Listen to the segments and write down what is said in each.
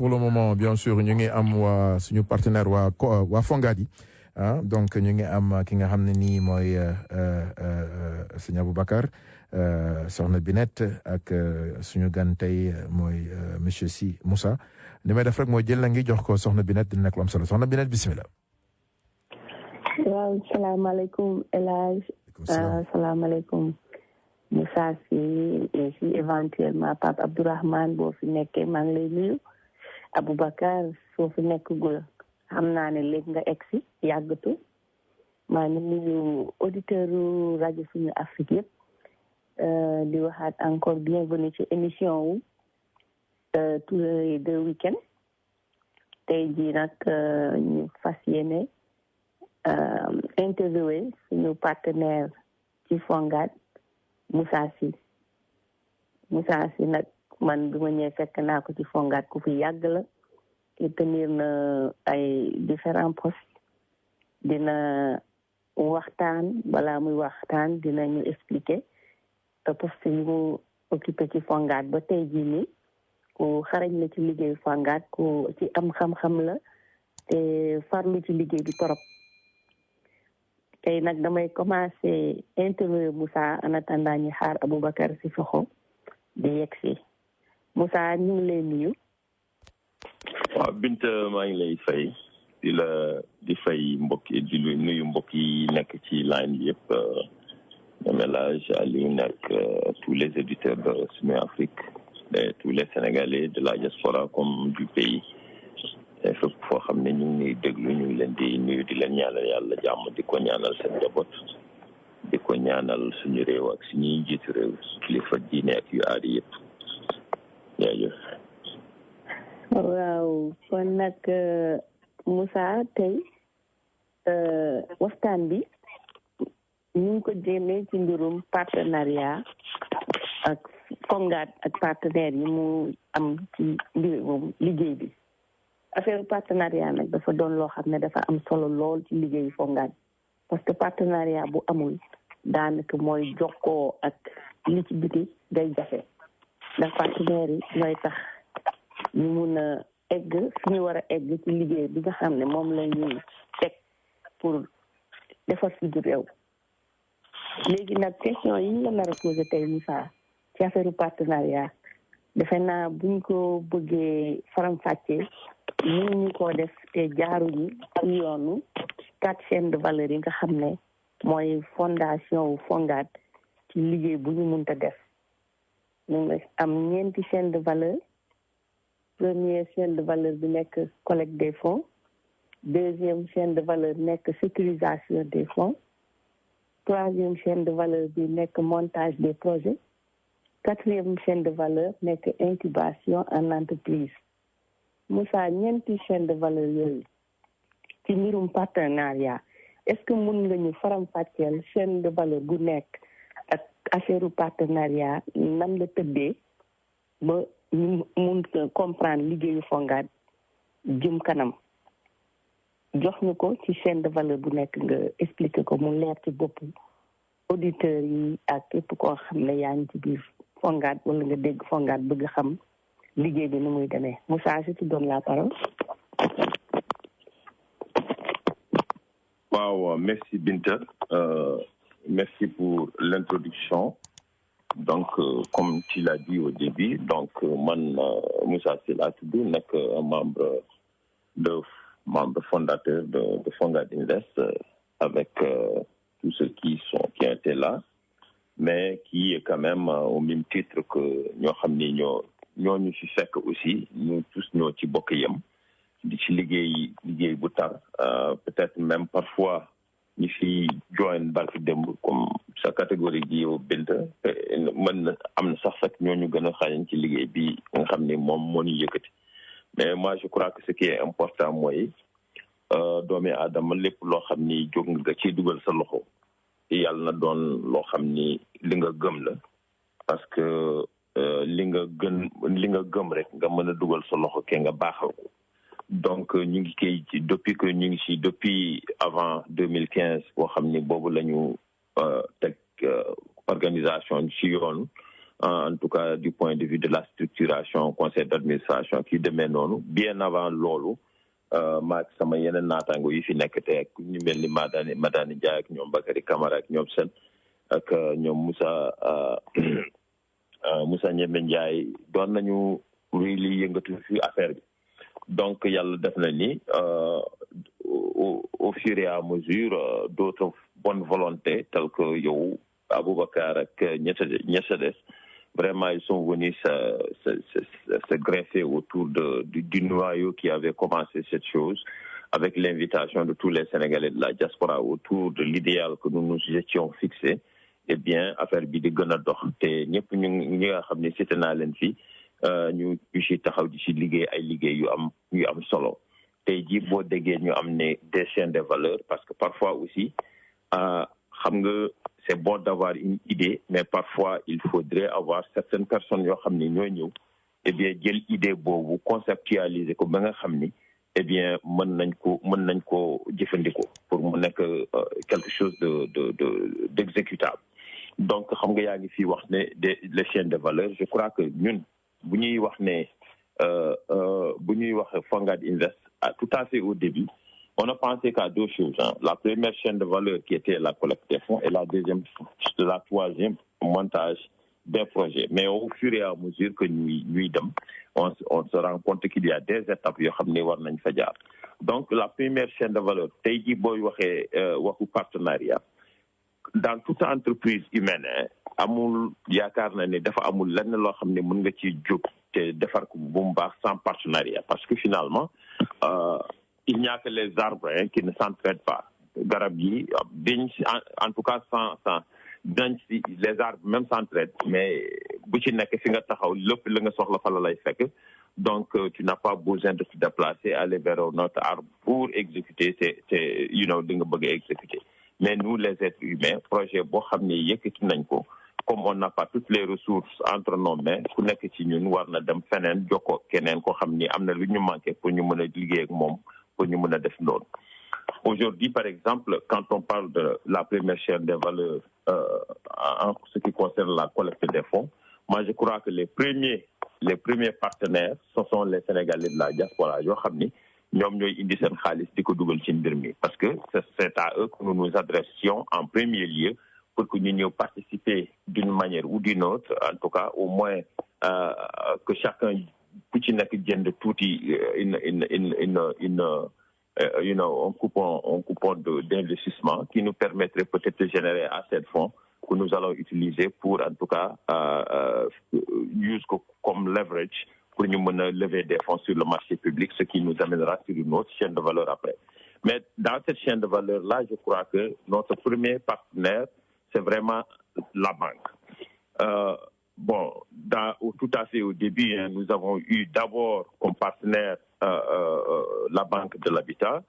pour le moment bien sûr ñu ngi am waa suñu partenaire waa Fongadi donc ñu ngi am ki nga xam ne nii mooy sëñ Aboubacar soxna Binette ak suñu gan tey mooy monsieur Sy Moussa li may def rek mooy jël la ngi jox ko soxna Binette dina nekk lu am solo soxna Binette bisimilah. waaw salaamaaleykum El Hadj. salaamaaleykum Moussa Sy et si éventuellement Pape Abdourahmane boo fi nekkee maa ngi lay nuyu Aboubacar soo fi nekkagul xam naa ne léegi nga egg si yàggatu maa ngi nuyu auditeurs rajo Suñu Afrique yëpp di waxaat encore bienvenue ci émission wu tous les 2 week-ends tey jii nag ñu fas yéene interviewé suñu partenaire ci Fongad Moussa Sy nag man bi ma ñëwee fekk naa ko ci Fongad ku fi yàgg la te tenir na ay différents postes dina waxtaan balaa muy waxtaan dina ñu expliquer poste yi mu occupé ci Fongad ba tey jii nii ku xarañ la ci liggéeyu Fongad ku ci am xam-xam la te farlu ci liggéey bi torop tey nag damay commencé interview Moussa en attendant ñu xaar Aboubacar Sissoko di yegg si Moussa ñu ngi lay nuyu. waaw Binta maa ngi lay fay di fay mbokk yi di nuyu mbokk yi nekk ci line bi yëpp ménage Alioune ak tous les éditeurs de Suñu Afrique et tous les Sénégalais de la diaspora comme du pays. te fépp foo xam ne ñu ngi déglu ñu ngi leen di nuyu di leen ñaanal yàlla jàmm di ko ñaanal seen njaboot di ko ñaanal suñu réew ak suñuy njiitu réew kilifa diine ak yu aadi yëpp jaajëf. waaw kon nag Moussa tey waxtaan bi ñu ngi ko jéemee ci mbirum partenariat ak Fongad ak partenaires yi mu am ci mbirum liggéey bi. affaire partenariat nag dafa doon loo xam ne dafa am solo lool ci liggéeyu Fongad parce que partenariat bu amul daanaka mooy jokkoo ak li ci biti day jafe ndax partenaires yi ñooy tax ñu mun a egg fi ñu war a egg ci liggéey bi nga xam ne moom la ñuy teg pour defar suñu réew. léegi nag question yi ñu la nar a posé tey Moussa ci affaire partenariat defe naa buñ ko bëggee faram-fàccee ñu ko def te jaaruñu ci yoonu 4 chaînes de valeur yi nga xam ne mooy fondation wu Fongad ci liggéey bu ñu mënta def ñu ngi am 4 chaînes de valeur. Première chaîne de valeur bi nekk collecte des fonds, deuxième chaîne de valeur nekk sécurisation des fonds, troisième chaîne de valeur bi nekk montage des projets, quatrième chaîne de valeur nekk incubation en entreprise. Moussa ñeenti chaîne de valeur yooyu ci mbirum partenariat est-ce que mun nga ñu faram-fàcceel chaîne de valeur bu nekk ak affaire partenariat nan la tëddee ba ñu mun ko comprendre liggéeyu Fongad jëm kanam jox ñu ko ci chaîne de valeur bu nekk nga expliquer ko mu leer ci bopp auditeurs yi ak képp koo xam ne yaa ngi ci biir Fongad wala nga dégg Fongad bëgg xam liggéey bi nu muy demee Moussa je te donne la parole. waaw merci Binta merci pour l'introduction. Donc, comme tu l'as dit au début, donc man Moussa Sy laa tudd nekk membre fondateur de Fongad Invest avec tous ceux qui étaient là, mais qui est quand même au même titre que ñoo xam ni ñoo ñu fi fekk aussi ñu tous ñoo ci bokk yem di ci liggéey bu tar peut-être même parfois ñi fi join barki démb comme sa catégorie gi yow Binta mën na am na sax ñooñu gën a xarañ ci liggéey bi nga xam ni moom moo ñu yëkkati mais moi je crois que ce qui est important mooy doomi aadama lépp loo xam ni jóg nga ciy dugal sa loxo yàlla na doon loo xam ni li nga gëm la parce que li nga gëm rek nga mën a dugal sa loxo ke nga baaxal ko donc ñu ngi koy depuis avant 2015 boo xam ni boobu la ñu teg organisation ci yoon en tout cas du point de vue de la structuration conseil d'administration qui demee noonu bien avant loolu maak sama yeneen naataango yi fi nekk te ak ñu mel ni Madani Ndiaye ak ñoom Bakary Camara ak ñoom Sène ak ñoom Moussa Ndiémé Ndiaye doon nañu really yëngatu fi affaire bi donc yàlla def na ni au fur et à mesure d'autres bonnes volontés telles que yow Aboubacar ak ñetta des vraiment ils sont venus se greffer autour du noyau qui avait commencé cette chose avec l'invitation de tous les Sénégalais de la diaspora autour de l'idéal que nous nous étions fixé. Eh bien affaire bi di gën a dox te ñëpp ñi nga xam ne cité naa leen fii ñu ci taxaw di ci liggéey ay liggéey yu am solo tey jii boo déggee ñu am ne des chaînes de valeur parce que parfois aussi xam nga c'est bon d'avoir une idée mais parfois il faudrait avoir certaines personnes yoo xam ne ñoo ñëw eh bien jël idée boobu conceptualiser ko ba nga xam ni eh bien mën nañ ko jëfandikoo pour mu nekk quelque chose d'exécutable donc xam nga yaa ngi fii wax ne les chaînes de valeur je crois que ñun bu ñuy wax ne bu ñuy wax Fongad Invest tout à fait au début on a pensé qu'à deux choses la première chaîne de valeur qui était la collecte des fonds et la troisième montage des projets mais au fur et à mesure que ñuy dem on se rend compte qu'il y a des étapes yoo xam ne war nañ fa jaar donc la première chaîne de valeur tey jii booy waxu partenariat dans toute entreprise humaine amul yaakaar na ne dafa amul lenn loo xam ne mën nga ci jóg te defar ko bu mu baax sans partenariat parce que finalement il n'y a que les arbres qui ne s'entraident pas garab yi en tout cas sans dañ si les arbres même s'entraident mais bu ci nekk fi nga taxaw lépp la nga soxla fa la lay fekk donc tu n'as pas besoin de te déplacer aller vers un autre arbre pour exécuter li nga bëgg a exécuter mais nous les êtres humains projet boo xam ne yëkkati nañ ko comme on n'a pas toutes les ressources entre nos mains ku nekk ci ñun war na dem feneen jokkoo keneen koo xam ni am na lu ñu manqué pour ñu mën a liggéey ak moom pour ñu mën a def loolu. Aujourd'hui, par exemple, quand on parle de la première chaîne des valeurs en ce qui concerne la collecte des fonds, moi je crois que les premiers partenaires, ce sont les Sénégalais de la diaspora yoo xam ni ñoom ñooy indi seen xaalis di ko dugal ci mbir mi parce que c'est à eux que nous nous adressions en premier lieu pour que ñu ñëw participer d'une manière ou d'une autre, en tout cas au moins que chacun ku ci nekk jënd tuuti un coupon d'investissement qui nous permettrait peut-être de générer assez de fonds que nous allons utiliser pour en tout cas use comme leverage pour nous mener à lever des fonds sur le marché public, ce qui nous amènera sur une autre chaîne de valeur après. Mais dans cette chaîne de valeur-là, je crois que notre premier partenaire, c'est vraiment la banque. Tout à fait au début, nous avons eu d'abord comme partenaire la Banque de l'Habitat.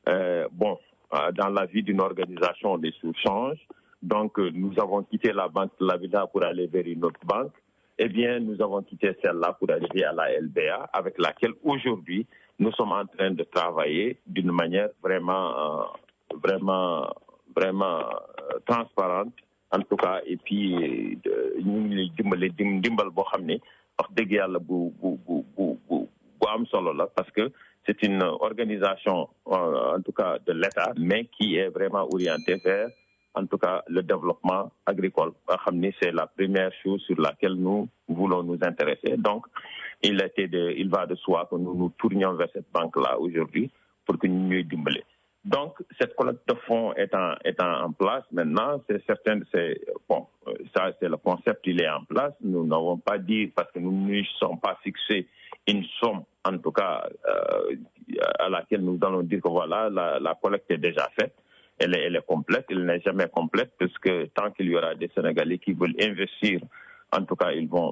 Dans la vie d'une organisation, les choses changent. Donc, nous avons quitté la Banque de l'Habitat pour aller vers une autre banque. Eh bien, nous avons quitté celle-là pour arriver à la LBA, avec laquelle aujourd'hui, nous sommes en train de travailler d'une manière vraiment transparente. En tout cas, et puis ñu ngi lay dimbal boo xam ne wax dëgg yàlla bu am solo la parce que c'est une organisation en tout cas de l'État mais qui est vraiment orientée vers en tout cas le développement agricole nga xam ne c'est la première chose sur laquelle nous voulons nous intéresser. Donc il va de soi que nous nous tournions vers cette banque-là aujourd'hui pour que ñu ñuy dimbale. Donc, cette collecte de fonds étant en place, maintenant, c'est certain, c'est le concept, il est en place. Nous n'avons pas dit, parce que nous ne sommes pas fixés une somme, en tout cas, à laquelle nous allons dire que voilà, la collecte est déjà faite. Elle est complète, elle n'est jamais complète, parce que tant qu'il y aura des Sénégalais qui veulent investir, en tout cas, ils sont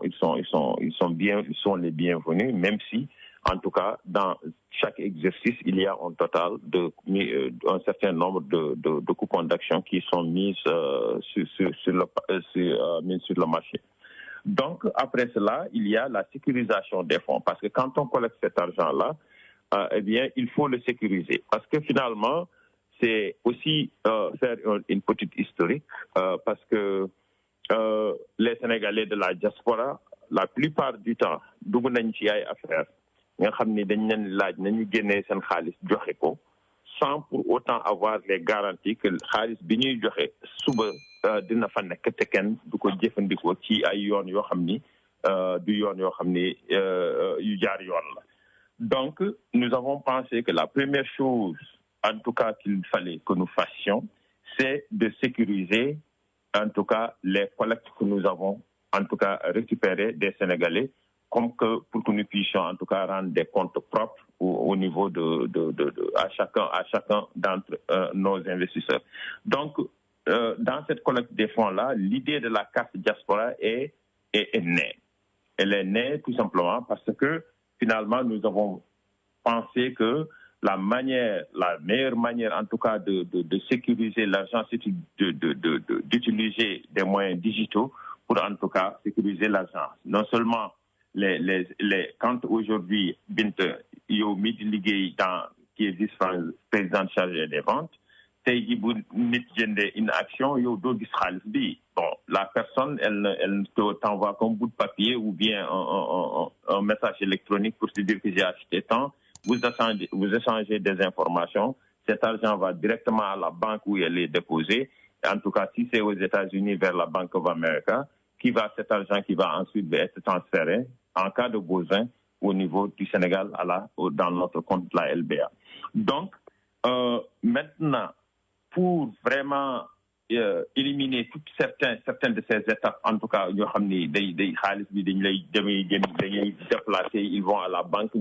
les bienvenus, même si, en tout cas, dans chaque exercice, il y a un total un certain nombre de coupons d'action qui sont mis sur le marché. Donc, après cela, il y a la sécurisation des fonds. Parce que quand on collecte cet argent-là, eh bien, il faut le sécuriser. Parce que finalement, c'est aussi faire une petite historique, parce que les Sénégalais de la diaspora la plupart du temps dugg nañ ci ay affaires nga xam ni dañ leen laaj nañu génnee seen xaalis joxe ko sans pour autant avoir les garanties que xaalis bi ñuy joxe suba dina fa nekk te kenn du ko jëfandikoo ci ay yoon yoo xam ni du yoon yoo xam ni yu jaar yoon la. Donc nous avons pensé que la première chose en tout cas qu'il fallait que nous fassions c'est de sécuriser en tout cas les collectes que nous avons en tout cas récupérées des Sénégalais comme que pour que nous puissions en tout cas rendre des comptes propres au niveau à chacun d'entre nos investisseurs. Donc dans cette collecte des fonds-là, l'idée de la carte diaspora est née. Elle est née tout simplement parce que finalement nous avons pensé que la meilleure manière en tout cas de sécuriser l'argent, c'est d'utiliser des moyens digitaux pour en tout cas sécuriser l'argent. Non seulement quand aujourd'hui Binta yow mi di liggéey qui est vice-président chargé des ventes tey ji bu nit jëndee une action yow doo gis xaalis bi bon la personne elle t'envoie comme bout de papier ou bien un message électronique pour te dire que j'ai acheté tant. Vous échangez des informations, cet argent va directement à la banque où elle est déposée. En tout cas, si c'est aux États-Unis, vers la Bank of America, cet argent qui va ensuite être transféré en cas de besoin au niveau du Sénégal dans notre compte la LBA. Donc, maintenant, pour vraiment éliminer certaines de ces étapes, en tout cas, ils vont à la banque,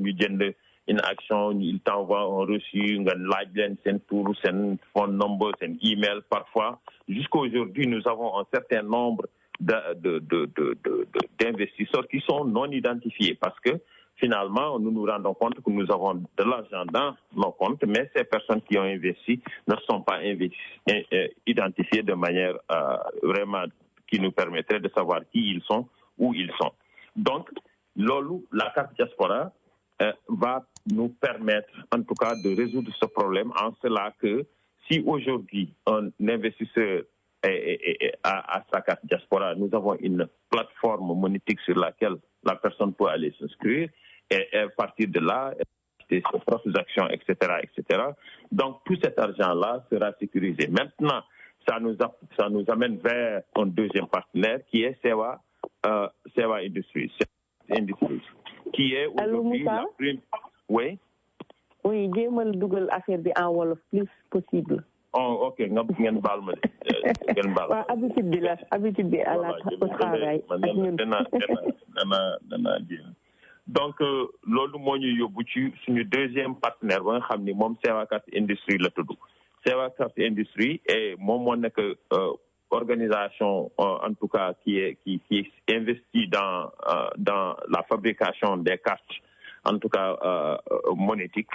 une action, ils t'envoient un reçu, un like, un tour, un phone number, un email parfois. Jusqu'à aujourd'hui, nous avons un certain nombre d'investisseurs qui sont non identifiés parce que finalement, nous nous rendons compte que nous avons de l'argent dans nos comptes, mais ces personnes qui ont investi ne sont pas identifiées de manière vraiment qui nous permettrait de savoir qui ils sont, où ils sont. Donc, la carte diaspora va nous permettre en tout cas de résoudre ce problème en cela que si aujourd'hui un investisseur a sa carte diaspora, nous avons une plateforme monétique sur laquelle la personne peut aller s'inscrire et à partir de là, acheter ses propres actions, etc., etc. Donc tout cet argent-là sera sécurisé. Maintenant, ça nous amène vers un deuxième partenaire qui est Sewa Industries. Qui est aujourd'hui la prime. Oui. Oui, jéemal dugal affaire bi en wolof plus possible. Oh, ok, ngeen baal ma de. Waaw, habitude bi à la au travail. Donc loolu moo ñu yóbbu ci suñu deuxième partenaire ba nga xam ni moom Sewa Carte Industrie la tudd. Sewa Carte Industrie et moom moo nekk organisation en tout cas qui investit dans la fabrication des cartes en tout cas monétiques,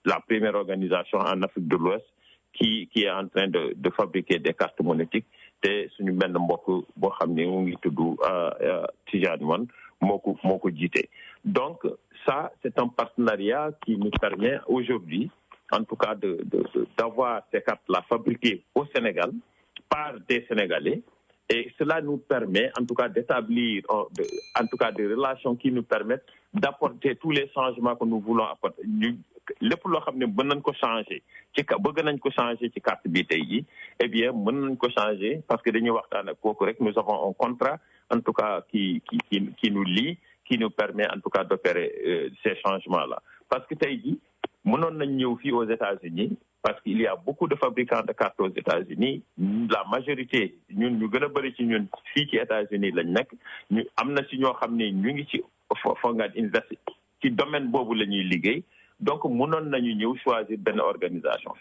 la première organisation en Afrique de l'Ouest qui est en train de fabriquer des cartes monétiques te suñu benn mbokk boo xam ne mu ngi tudd Tijani Wan moo ko jiite. Donc ça c'est un partenariat qui nous permet aujourd'hui en tout cas d'avoir ces cartes-là fabriquées au Sénégal par des Sénégalais et cela nous permet en tout cas d'établir en tout cas des relations qui nous permettent d'apporter tous les changements que nous voulons apporter. lépp loo xam ne mën nañ ko changer bëgg nañ ko changer ci carte bi tey ji eh bien mën nañ ko changer parce que dañuy waxtaan ak kooku rek nous avons un contrat en tout cas qui nous lie qui nous permet en tout cas d'opérer ces changements-là parce que tey ji mënoon nañ ñëw fii aux États-Unis parce qu'il y a beaucoup de fabricants de cartes aux États-Unis la majorité ñun ñu gën a bëri ci ñun fii ci États-Unis lañ nekk ñu am na si ñoo xam ne ñu ngi ci Fongad Invest ci domaine boobu la ñuy liggéey donc mënoon nañu ñëw choisir benn organisation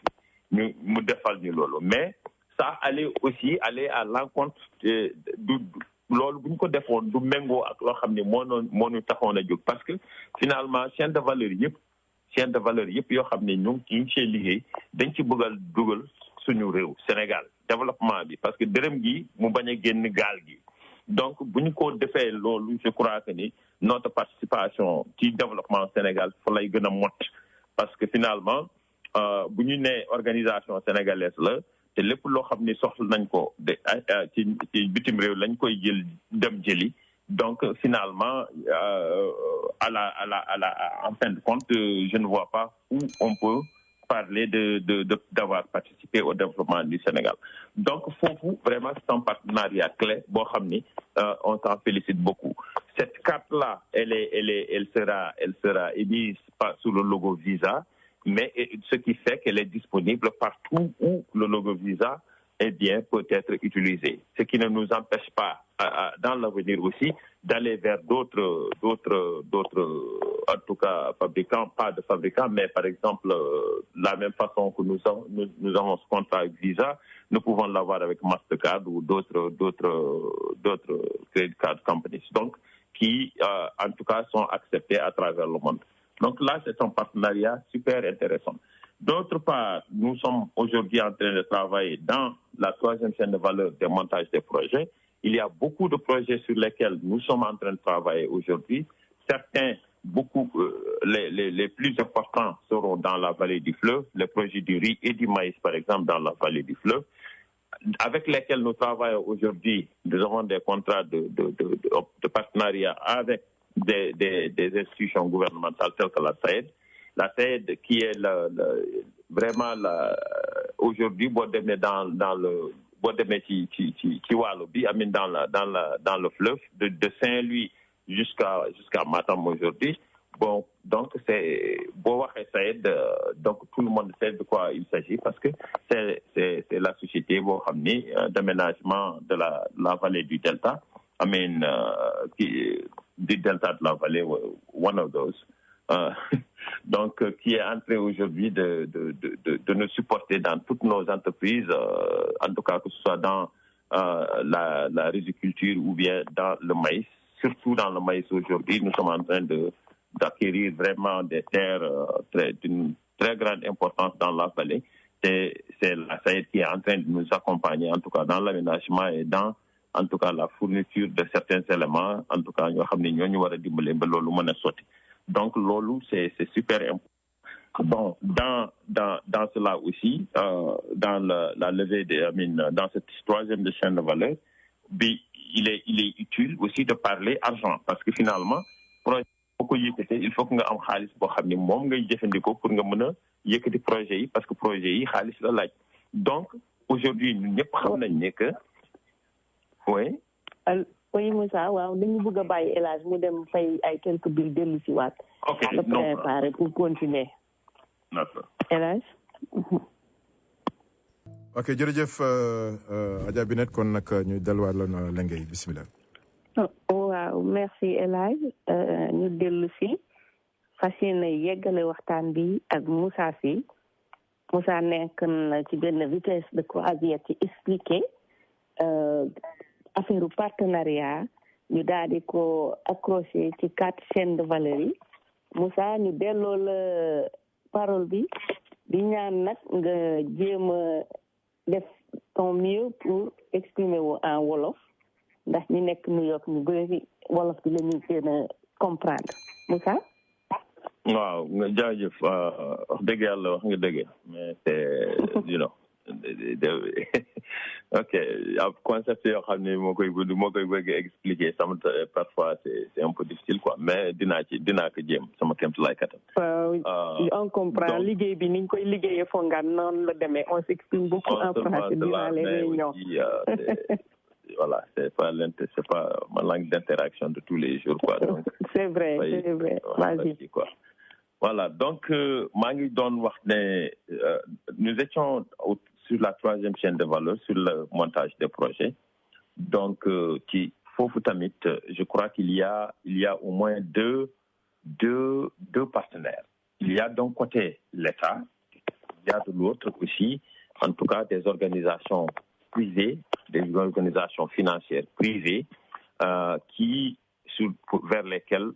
ñu mu defal ñu loolu mais ça allait à l'encontre du loolu bu ñu ko defoon du méngoo ak loo xam ne moo ñu taxoon a jóg parce que finalement chaîne de valeur yëpp yoo xam ne ñu ngi cee liggéey dañ ci bëggal dugal suñu réew Sénégal développement bi parce que dërëm gi mu bañ a génn gaal gi donc bu ñu ko defee loolu je crois que ni notre participation ci développement Sénégal fa lay gën a mot parce que finalement bu ñu nee organisation sénégalaise la te lépp loo xam ni soxla nañ ko de ci bitim réew lañ koy jël dem jëli. Donc finalement en fin de compte je ne vois pas où on peut parler d'avoir participé au développement du Sénégal. Donc foofu vraiment c'est un partenariat clé boo xam ni on s'en félicite beaucoup. Cette carte-là elle sera émise pas sous le logo Visa, mais ce qui fait qu'elle est disponible partout où le logo Visa peut être utilisé. Ce qui ne nous empêche pas dans l'avenir aussi d'aller vers d'autres en tout cas fabricants, pas de fabricants, mais par exemple la même façon que nous avons ce contrat avec Visa, nous pouvons l'avoir avec Mastercard ou d'autres credit card companies, donc qui en tout cas sont acceptés à travers le monde. Donc là, c'est un partenariat super intéressant. D'autre part, nous sommes aujourd'hui en train de travailler dans la troisième chaîne de valeur des montages des projets. Il y a beaucoup de projets sur lesquels nous sommes en train de travailler aujourd'hui. Certains, les plus importants seront dans la vallée du fleuve, les projets du riz et du maïs, par exemple, dans la vallée du fleuve, avec lesquels nous travaillons aujourd'hui. Nous avons des contrats de partenariat avec des institutions gouvernementales telles que la SAED. La SAED qui est vraiment aujourd'hui boo demee dans le boo demee ci wàllu bi amin dans le fleuve de Saint-Louis jusqu'à Matam aujourd'hui. Bon, donc c'est boo waxee SAED, donc tout le monde sait de quoi il s'agit parce que c'est la société boo xam ni d'aménagement de la vallée du Delta, du Delta de la vallée, one of those. Donc qui est en train aujourd'hui de nous supporter dans toutes nos entreprises, en tout cas que ce soit dans la riziculture ou bien dans le maïs. Surtout dans le maïs aujourd'hui, nous sommes en train d'acquérir vraiment des terres d'une très grande importance dans la vallée. C'est la SAED qui est en train de nous accompagner, en tout cas dans l'aménagement et dans en tout cas la fourniture de certains éléments, en tout cas ñoo xam ne ñoo ñu war a dimbale ba loolu mën a sotti. Donc loolu c'est super important. Bon, dans cela aussi, dans la levée dans cette troisième de chaîne de valeur, il est utile aussi de parler argent parce que finalement projet boo ko yëkkatee il faut que nga am xaalis boo xam ne moom ngay jëfandikoo pour nga mën a yëkkati projet yi parce que projet yi xaalis la laaj. Donc aujourd'hui ñun ñëpp xam nañ ne que oui. Oui Moussa, waaw dañu bëgg a bàyyi El Hadj mu dem fay ay quelques billes dellu si waat. Ok, le préparer pour continuer. D'accord. El Hadj. Ok, jërëjëf Adja Binette kon nag ñu delluwaat la Lengueye bismillah. Waaw merci El Hadj ñu dellu si fas yéene yeggale waxtaan bi ak Moussa Sy. Moussa nekk na ci benn vitesse de croisière ci expliquer affaire partenariat ñu daal di ko accroché ci 4 chaînes de valeur yi. Moussa ñu delloo la parole bi di ñaan nag nga jéem a def ton mieux pour exprimer wu en wolof ndax ñi nekk New York ñu bëri wolof bi la ñuy gën a comprendre Moussa. waaw jaajëf wax dëgg yàlla wax nga dëgg mais c'est you know ok concept yoo xam ne moo koy bëgg expliquer sama parfois c'est un peu difficile quoi mais dinaa ko jéem sama kéemtu lay kattan. On comprend liggéey bi ni ñu koy liggéeyee Fonguane noonu la demee on s'exprime beaucoup en français durant les réunions. Voilà, c'est pas ma langue d'interaction de tous les jours quoi donc. C'est vrai. Vas-y quoi. Voilà, donc maa ngi doon wax ne nous étions sur la troisième chaîne de valeur sur le montage des projets. Donc ci foofu tamit je crois qu'il y a au moins deux partenaires. Il y a d'un côté l'État, il y a de l'autre aussi en tout cas des organisations privées, des organisations financières privées qui vers lesquelles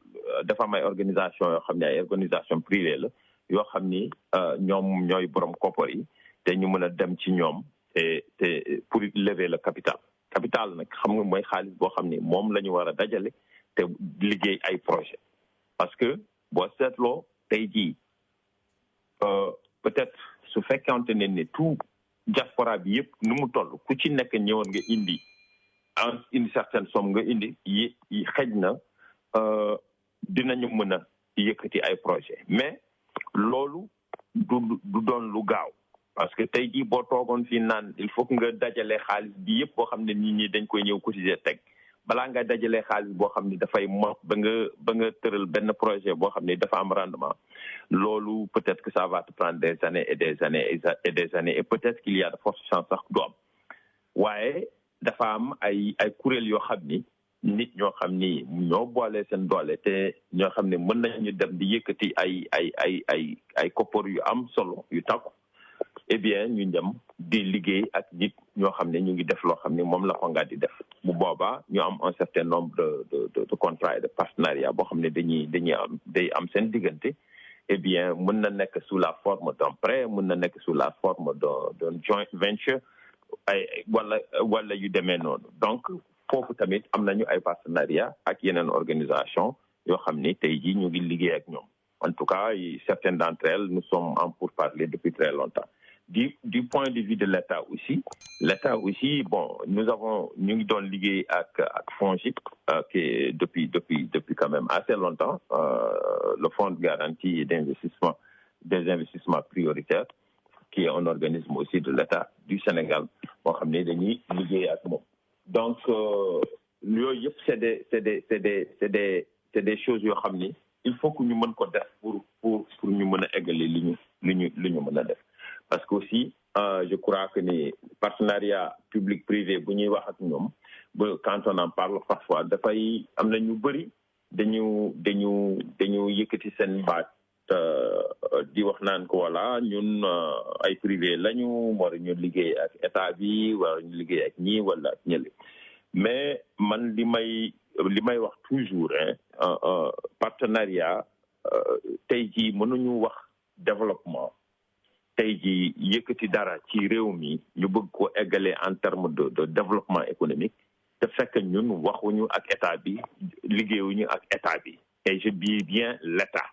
dafa am ay organisation yoo xam ne ay organisation privée la yoo xam ni ñoom ñooy borom koppar yi te ñu mën a dem ci ñoom te pour lever le capital nag xam nga mooy xaalis boo xam ni moom la ñu war a dajale te liggéey ay projet parce que boo seetloo tey jii peut-être su fekkante ne tout diaspora bi yëpp nu mu toll ku ci nekk ñëwoon nga indi une certaine somme nga indi yi xëj na dinañu mën a yëkkati ay projet mais loolu du doon lu gaaw parce que tey jii boo toogoon fii naan il faut que nga dajale xaalis bi yëpp boo xam ne nit ñi dañ koy ñëw cotiser teg balaa nga dajale xaalis boo xam ne dafay mot ba nga tëral benn projet boo xam ne dafa am rendement loolu peut-être que ça va te prendre des années et des années et des années et peut-être qu'il y a de fortes chances sax du am waaye dafa am ay kuréel yoo xam ni nit ñoo xam ni ñoo boole seen doole te ñoo xam ne mën nañu dem di yëkkati ay koppar yu am solo yu takku eh bien ñu dem di liggéey ak nit ñoo xam ne ñu ngi def loo xam ne moom la Fonguat di def bu boobaa ñu am un certain nombre de contrats et de partenariats boo xam ne day am seen diggante eh bien mën na nekk sous la forme d'un prêt mën na nekk sous la forme d'un joint venture wala yu demee noonu donc foofu tamit am nañu ay partenariat ak yeneen organisation yoo xam ni tey jii ñu ngi liggéey ak ñoom en tout cas certaines d'entre elles nous sommes en pourparlers depuis très longtemps du point de vue de l'État aussi bon ñu ngi doon liggéey ak FONGIP qui depuis quand même assez longtemps le fonds de garantie des investissements prioritaires qui est un organisme aussi de l'État du Sénégal boo xam ne dañuy liggéey ak moom donc yooyu yëpp c'est des choses yoo xam ni il faut que ñu mën ko def pour ñu mën a eggale li ñu mën a def parce que aussi je crois que ni partenariat public privé bu ñuy wax ak ñoom quand on en parle parfois dafay am na ñu bëri dañu yëkkati seen baat di wax naan ko voilà ñun ay privé lañu war ñu liggéey ak état bi war ñu liggéey ak ñii wala ak ñële mais man li may wax toujours partenariat tey jii mënuñu wax développement tey jii yëkkati dara ci réew mi ñu bëgg ko eggalee en termes de développement économique te fekk ñun waxuñu ak état bi liggéeyuñu ak état bi et je dis bien l'État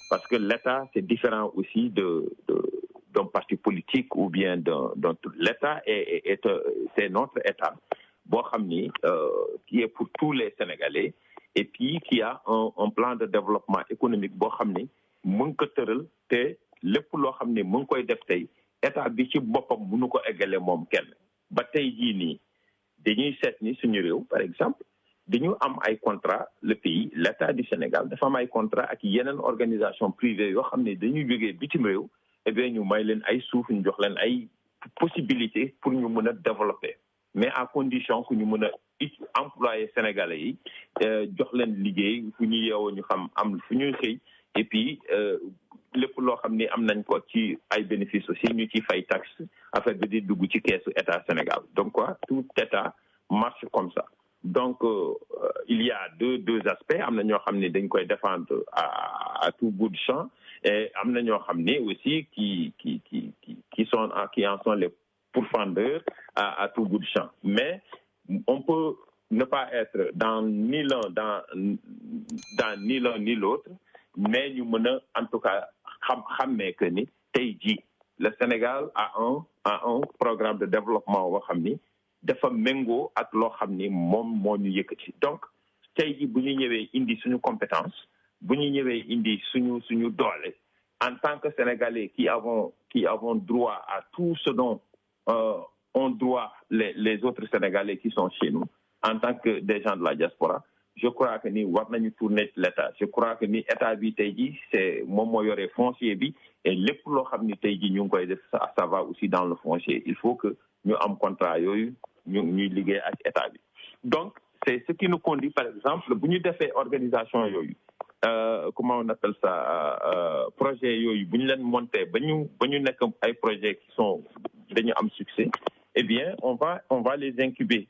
parce que l'État c'est différent aussi d'un parti politique ou bien d'un l'État c'est notre État boo xam ni qui est pour tous les Sénégalais et puis qui a un plan de développement économique boo xam ni mën ko tëral te lépp loo xam ni mën koy def tey état bi ci boppam mënu ko eggale moom kenn ba tey jii nii dañuy seet ni suñu réew par exemple dañu am ay contrat le pays l'État du Sénégal dafa am ay contrat ak yeneen organisation privée yoo xam ne dañuy jógee bitim réew eh bien ñu may leen ay suuf ñu jox leen ay possibilités pour ñu mën a développer mais à condition que ñu mën a employé sénégalais yi jox leen liggéey fu ñu yeewoo ñu xam am fu ñuy xëy et puis lépp loo xam ni am nañ ko ci ay bénéfices aussi ñu ci fay taxe affaire bi di dugg ci keesu état Sénégal donc quoi tout état marche comme ça donc il y a deux aspects am na ñoo xam ni dañ koy défendre à tout bout de champ et am na ñoo xam ni aussi qui en sont les pourfendeurs à tout bout de champ mais on peut ne pas être dans ni l'un ni l'autre mais ñu mën a en tout cas xammee que ni tey jii le Sénégal a un programme de développement boo xam ni dafa méngoo ak loo xam ni moom moo ñu yëkkati donc tey jii bu ñu ñëwee indi suñu compétence bu ñu ñëwee indi suñu doole en tant que Sénégalais qui avons droit à tout ce dont ont droit les autres Sénégalais qui sont chez nous en tant que des gens de la diaspora je crois que ni war nañu tourner l'État je crois que ni état bi tey jii c'est moom moo yore foncier bi et lépp loo xam ni tey jii ñu ngi koy def ça va aussi dans le foncier il faut que ñu am contrat yooyu ñuy liggéey ak état bi donc c'est ce qui nous conduit par exemple bu ñu defee organisation yooyu comment on appelle ça projet yooyu bu ñu leen monter ba ñu nekk ay projets qui sont dañu am succès eh bien on va les incuber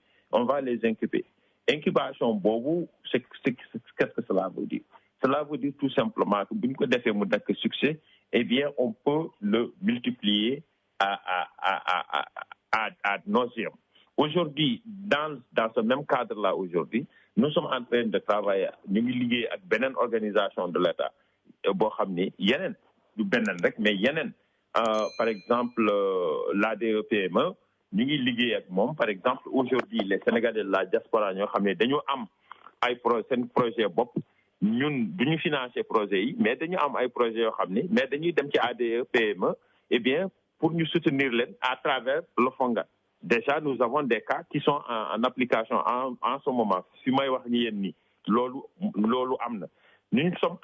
incubation boobu qu'est-ce que cela veut dire cela veut dire tout simplement que bu ñu ko defee mu nekk succès eh bien on peut le multiplier ad nauseam aujourd'hui dans ce même cadre-là aujourd'hui nous sommes en train de travailler ñu ngi liggéey ak beneen organisation de l'État boo xam ni yeneen du beneen rek mais yeneen par exemple l'ADE-PME ñu ngi liggéey ak moom par exemple aujourd'hui les Sénégalais de la diaspora ñoo xam ne dañu am ay seen projet bopp ñun duñu financer projet yi mais dañu am ay projets yoo xam ne mais dañuy dem ci ADE-PME eh bien pour ñu soutenir leen à travers le FONGAD. Déjà nous avons des cas qui sont en application en ce moment fi may wax ni yéen nii loolu am na. Nous sommes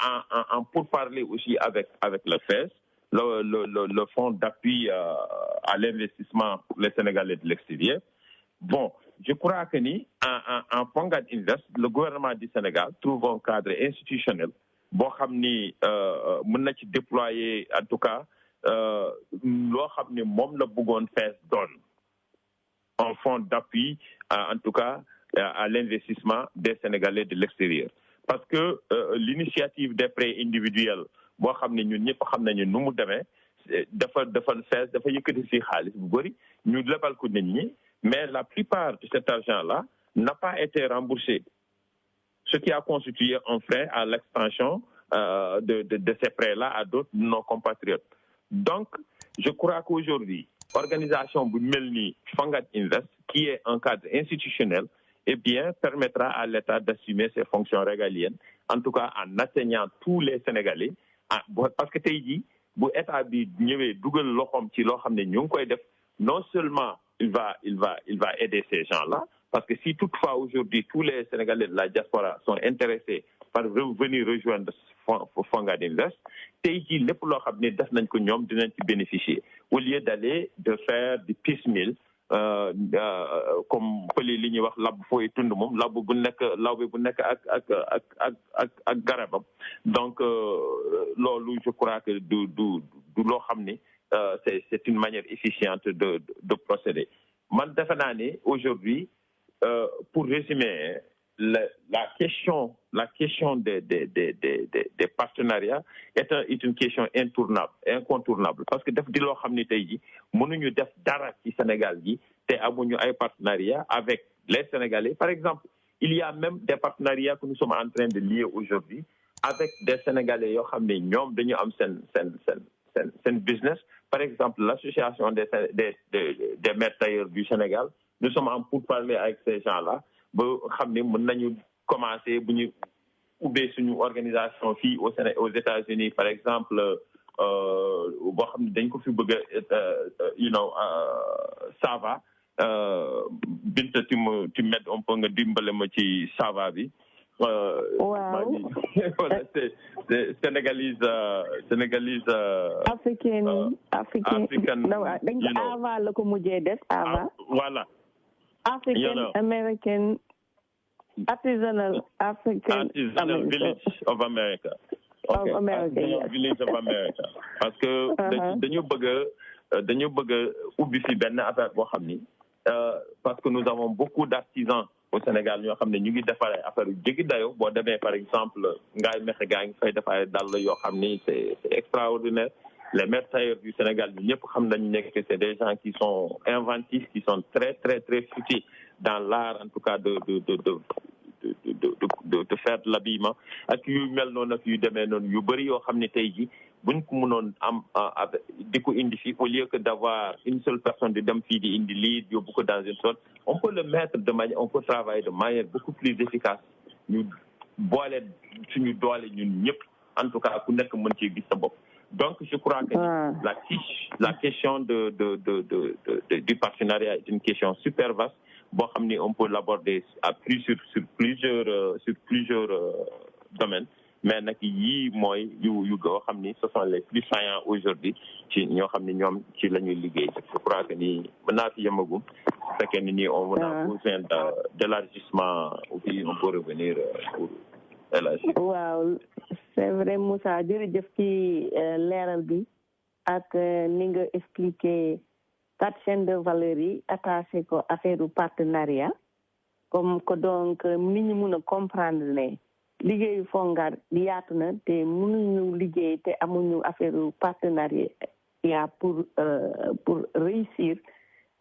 en pourparlers aussi avec le FES, le fonds d'appui à l'investissement pour les Sénégalais de l'extérieur. Bon, je crois que en FONGAD Invest, le gouvernement du Sénégal trouve un cadre institutionnel boo xam ni mën na ci déployer en tout cas loo xam ni moom la bëggoon FES doon un fonds d'appui en tout cas à l'investissement des Sénégalais de l'extérieur. Parce que l'initiative des prêts individuels boo xam ne ñun ñëpp xam nañu nu mu demee dafa fees dafa yëkkati si xaalis bu bëri ñu lebal ko nit ñi mais la plupart de cet argent-là n'a pas été remboursé, ce qui a constitué un frein à l'extension de ces prêts-là à d'autres de nos compatriotes. Donc, je crois qu'aujourd'hui, organisation bu mel ni FONGAD Invest, qui est un cadre institutionnel, eh bien, permettra à l'État d'assumer ses fonctions régaliennes, en tout cas en atteignant tous les Sénégalais. Parce que tey jii bu État bi ñëwee dugal loxoom ci loo xam ne ñu ngi koy def, non seulement il va aider ces gens-là, parce que si toutefois aujourd'hui tous les Sénégalais de la diaspora sont intéressés par venir rejoindre FONGAD Invest, tey jii lépp loo xam ne def nañ ko ñoom dinañ ci bénéficier au lieu d'aller de faire du piecemeal. Comme pëli li ñuy wax lab fooy tund moom lab bu nekk ak garabam donc loolu je crois que du loo xam ni c'est une manière efficiente de procéder. Man defe naa ni aujourd'hui pour résumer la question des partenariats est une question incontournable parce que def di loo xam ni tey ji mënuñu def dara ci Sénégal gi te amuñu ay partenariats avec les Sénégalais. Par exemple, il y a même des partenariats que nous sommes en train de lier aujourd'hui avec des Sénégalais yoo xam ne ñoom dañu am seen business. Par exemple, l'association des maîtres tailleurs du Sénégal, nous sommes en pourparlers avec ces gens-là ba xam ne mën nañu commencer bu ñu ubbee suñu organisation fii aux États-Unis par exemple boo xam ne dañ ko fi bëgg ça va Binta tu m'aides un peu nga dimbale ma ci Sava bi. waaw voilà c'est sénégalise. African. dañ ko Ava la ko mujjee def Ava. Voilà. African American Artisanal Village of America. Okay. Of America, yes. Village of America. Parce que dañu bëgg ubbi fi benn affaire boo xam ni parce que nous avons beaucoup d'artisans au Sénégal ñoo xam ne ñu ngi defaree affaire yu jéggi dayo boo demee par exemple ngaay mexe gaa ngi fay defaree dàll yoo xam ni c'est extraordinaire. Les maîtres tailleurs du Sénégal ñu ñëpp xam nañu ne que c'est des gens qui sont inventifs, qui sont très très très futés dans l'art en tout cas de faire de l'habillement ak yu mel noonu ak yu demee noonu yu bëri yoo xam ne tey ji buñ ko mënoon am di ko indi fii au lieu que d'avoir une seule personne di dem fii di indi lii yóbbu ko dans une zone on peut le mettre on peut travailler de manière beaucoup plus efficace ñu boole suñu doole ñun ñëpp en tout cas ku nekk mën ci gis sa bopp. Donc je crois que la question du partenariat est une question super vaste. Bon, on peut l'aborder sur plusieurs domaines. Mais ce sont les plus saillants aujourd'hui ci ñoo xam ne ñoom ci la ñuy liggéey. Je crois que ni mën naa fi yemagum su fekkee ni on a besoin d'élargissement ou puis on peut revenir pour élargir. Waaw c'est vrai Moussa jërëjëf ci leeral bi ak ni nga expliqué 4 chaînes de valeur yi attaché ko affaire du partenariat comme que donc nit ñi mun a comprendre ne liggéeyu FONGAD yaatu na te mënuñu liggéey te amuñu affaire du partenariat pour réussir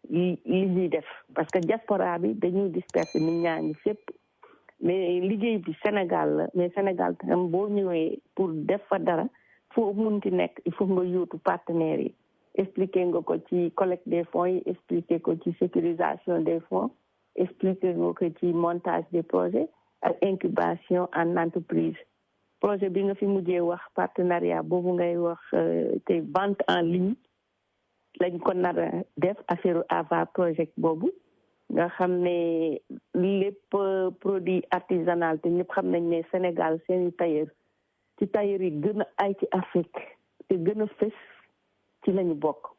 li ñuy def parce que diaspora bi dañuy disperser nit ñaa ngi fépp mais liggéey bi Sénégal la mais Sénégal tam boo ñëwee pour def fa dara foo munti nekk il faut nga yóotu partenaires yi expliqué nga ko ci collecte des fonds yi expliqué ko ci sécurisation des fonds expliqué nga ko ci montage des projets ak incubation en entreprise projet bi nga fi mujjee wax partenariat boobu ngay wax te vente en ligne lañ ko nar a def affaire Ava project boobu nga xam ne lépp produit artisanal te ñëpp xam nañ ne Sénégal seeni tailleur ci tailleur yi gën a ay ci Afrique te gën a fës ci lañu bokk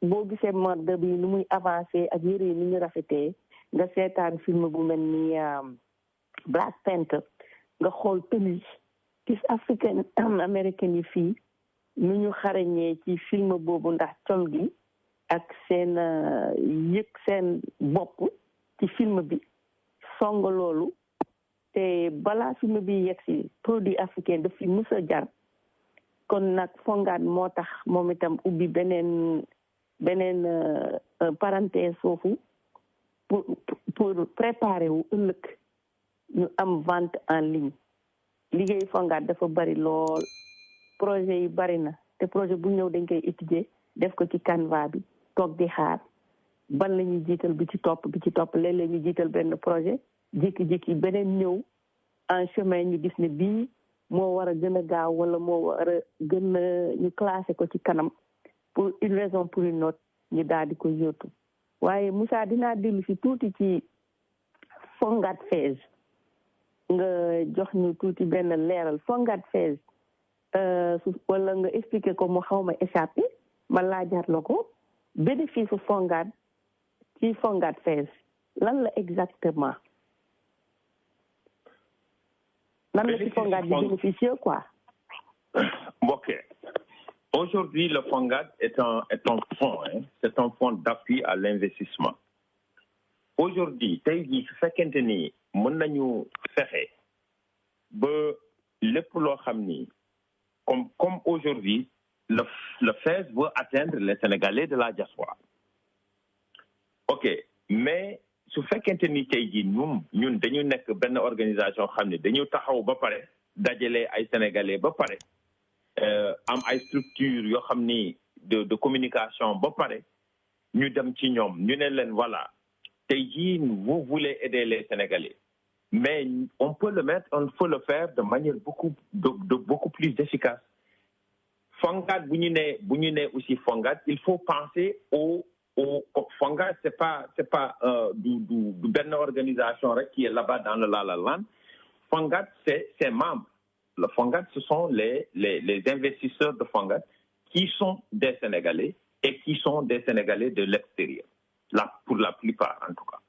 boo gisee mode bi nu muy avancé ak yëre yi ni ñu rafetee nga seetaan film bu mel ni Black Panther nga xool tenue gis africaine américaine yi fii nu ñu xarañee ci film boobu ndax com gi ak seen yëg seen bopp ci film bi song loolu te balaa film bi yegg si produit africain daf fi mës a jar kon nag Fonguat moo tax moom itam ubbi beneen parenthèse foofu pour préparer wu ëllëg ñu am vente en ligne liggéey Fonguat dafa bari lool projet yi bari na te projet bu ñëw dañ koy étudier def ko ci Canva bi toog di xaar ban la ñuy jiital bi ci topp léeg-léeg ñu jiital benn projet jékki-jékki beneen ñëw en chemin ñu gis ne bii moo war a gën a gaaw wala moo war a gën a ñu classé ko ci kanam pour une raison pour une autre ñu daal di ko yóotu waaye Moussa dinaa dellu si tuuti ci Fonguat Fez nga jox ñu tuuti benn leeral Fonguat Fez wala nga expliqué ko mu xaw ma échappé ma laajaat la ko bénéfice su Fonguat ci Fonguat Fez lan la exactement lan la ci Fonguat di bénéficier quoi. Ok. Aujourd'hui, le Fonguat est un fonds, hein? C'est un fonds d'appui à l'investissement. Aujourd'hui, tey jii su fekkente ni mën nañu fexe ba lépp loo xam ni comme aujourd'hui le FAISE veut atteindre les Sénégalais de la diaspora. Ok, mais su fekkente ni tey jii ñun dañu nekk benn organisation xam ne dañu taxaw ba pare dajale ay Sénégalais ba pare am ay structure yoo xam ni de communication ba pare ñu dem ci ñoom ñu ne leen voilà tey jii vous voulez aider les Sénégalais mais on peut le faire de manière beaucoup plus efficace. Fonguat bu ñu ne aussi Fonguat il faut penser au Fonguat c'est pas du benn organisation rek qui est là-bas dans le La La Land. Fonguat c'est ses membres. Le Fonguat ce sont les investisseurs de Fonguat qui sont des Sénégalais et qui sont des Sénégalais de l'extérieur. Là pour la plupart en tout cas.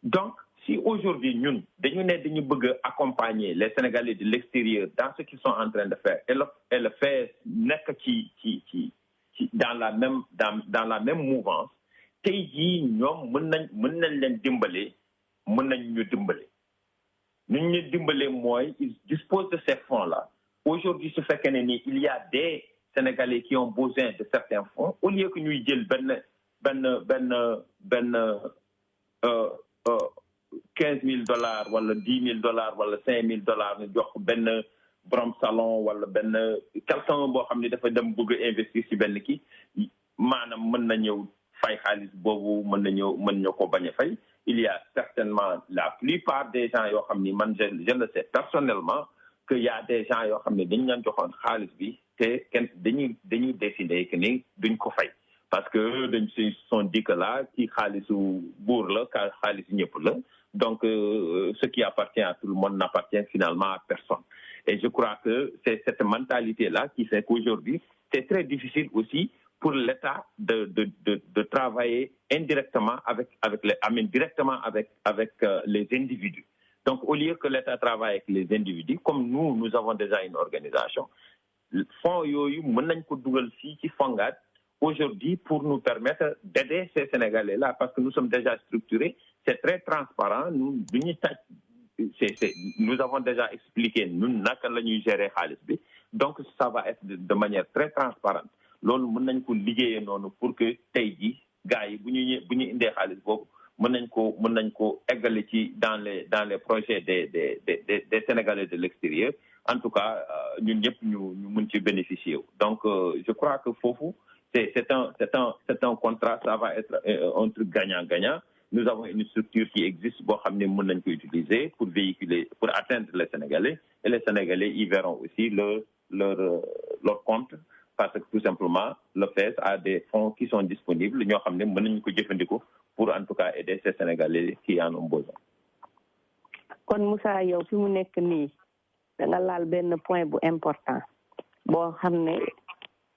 Donc si aujourd'hui ñun dañu bëgg accompagner les Sénégalais de l'extérieur dans ce qu'ils sont en train de faire et le faire nekk ci dans la même mouvance tey jii ñoom mën nañ leen dimbale mën nañ ñu dimbale ñu dimbale mooy ils disposent de ces fonds-là. Aujourd'hui su fekkee ne ni il y a des Sénégalais qui ont besoin de certains fonds au lieu que ñuy jël benn $15,000 wala $10,000 wala $5,000 ñu jox benn borom salon wala benn quelqu'un boo xam ne dafa dem bëgg a investir ci benn kii maanaam mën na ñëw fay xaalis boobu mën na ko bañ a fay. Il y a certainement la plupart des gens yoo xam ni man je le sais personnellement que y a des gens yoo xam ne dañu leen joxoon xaalis bi te dañuy décider que ni duñ ko fay. Parce que dañ se sont dit que là ci xaalisu buur la xaalisu ñëpp la donc ce qui appartient à tout le monde n'appartient finalement à personne. Et je crois que c'est cette mentalité-là qui fait qu'aujourd'hui c'est très difficile aussi pour l'État de travailler indirectement directement avec les individus. Donc au lieu que l'État travaille avec les individus comme nous avons déjà une organisation fonds yooyu mën nañ ko dugal fii ci Fonguat aujourd'hui pour nous permettre d'aider ces Sénégalais-là parce que nous sommes déjà structurés, c'est très transparent, nous avons déjà expliqué nous naka la ñuy gérer xaalis bi donc ça va être de manière très transparente. Loolu mën nañ ko liggéeyee noonu pour que tey jii gars yi bu ñu indee xaalis boobu mën nañ ko eggale ci dans les projets des Sénégalais de l'extérieur en tout cas ñun ñëpp ñu mën ci bénéficier wu. Donc je crois que foofu c'est un contrat, ça va être un truc gagnant-gagnant. Nous avons une structure qui existe boo xam ne mën nañ ko utiliser pour véhiculer, pour atteindre les Sénégalais, et les Sénégalais y verront aussi leur compte, parce que tout simplement le FES a des fonds qui sont disponibles ñoo xam ne mën nañu ko jëfandikoo pour en tout cas aider ces Sénégalais qui en ont besoin. kon Moussa yow fi mu nekk nii da nga laal benn point bu important boo xam ne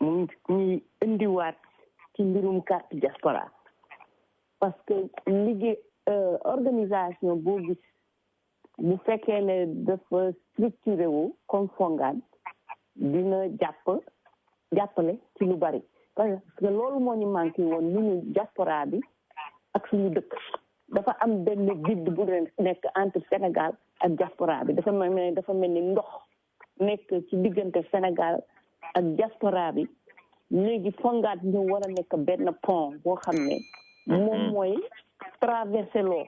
mu ngi indiwaat ci mbirum carte diaspora, parce que liggéey organisation boo gis bu fekkee ne dafa structuré wu comme Fongad dina jàppale ci lu bari, parce que loolu moo ñu manqué woon lu ñu diaspora bi ak suñu dëkk. dafa am benn vide bu nekk entre Sénégal ak diaspora bi, dafa mel ni ndox nekk ci diggante Sénégal ak diaspora bi. léegi Fongad ñu war a nekk benn pont boo xam ne moom mooy traversé loo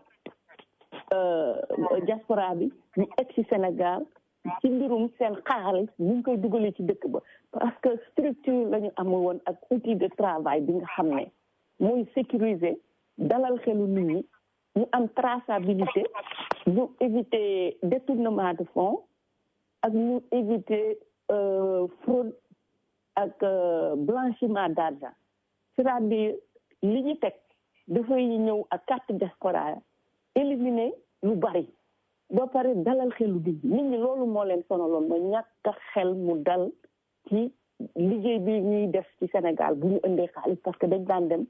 diaspora bi ñu egg ci Sénégal ci mbirum seen xaalis ñu ngi koy dugalee ci dëkk ba, parce que structure la ñu amul woon ak outil de travail bi nga xam ne mooy sécuriser dalal xelu nit ñi, ñu am traçabilité, ñu éviter détournement de fonds ak ñu éviter fraude ak blanchiment d'argent. C'est-à-dire li ñu teg dafay ñëw ak carte diaspora éliminer lu bari ba pare dalal xelu nit ñi loolu moo leen sonaloon ma ñàkk xel mu dal ci liggéey bi ñuy def ci Sénégal bu ñu indee xaalis, parce que dañ daan dem